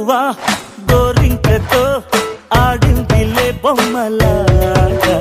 గువ్వా గోరింకతో ఆడిందిలే బొమ్మలాగా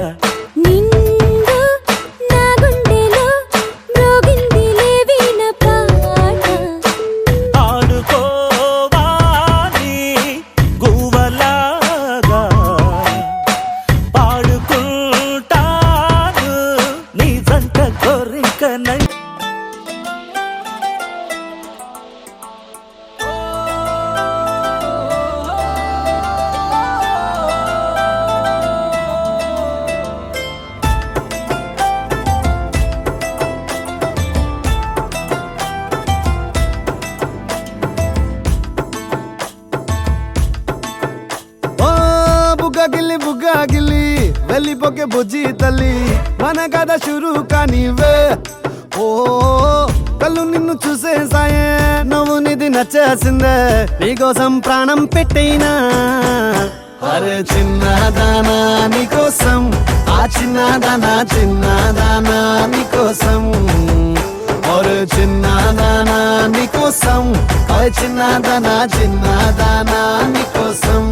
బుగ్గాగిలి వెళ్ళిపోకే బుజ్జి తల్లి మన కథ షురు కానివే ఓ కళ్ళు నిన్ను చూసేసాయే నువ్వు నిధి నచ్చేసిందే నీకోసం ప్రాణం పెట్టైనా అరే చిన్నదానా నీకోసం ఆ చిన్నదానా నీకోసం ఒరే చిన్నదానా నీకోసం చిన్నదానా నీకోసం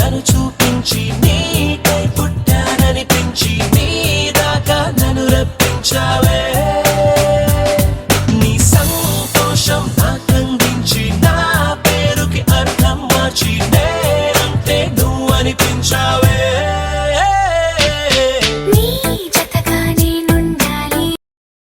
నన్ను చూపించి నీకై పుట్టాననిపించి నీ దాకా నన్ను రప్పించావే నీ సంతోషం నాకందించి నా పేరుకి అర్థం మార్చి నేనంటే నువ్వు అనిపించావే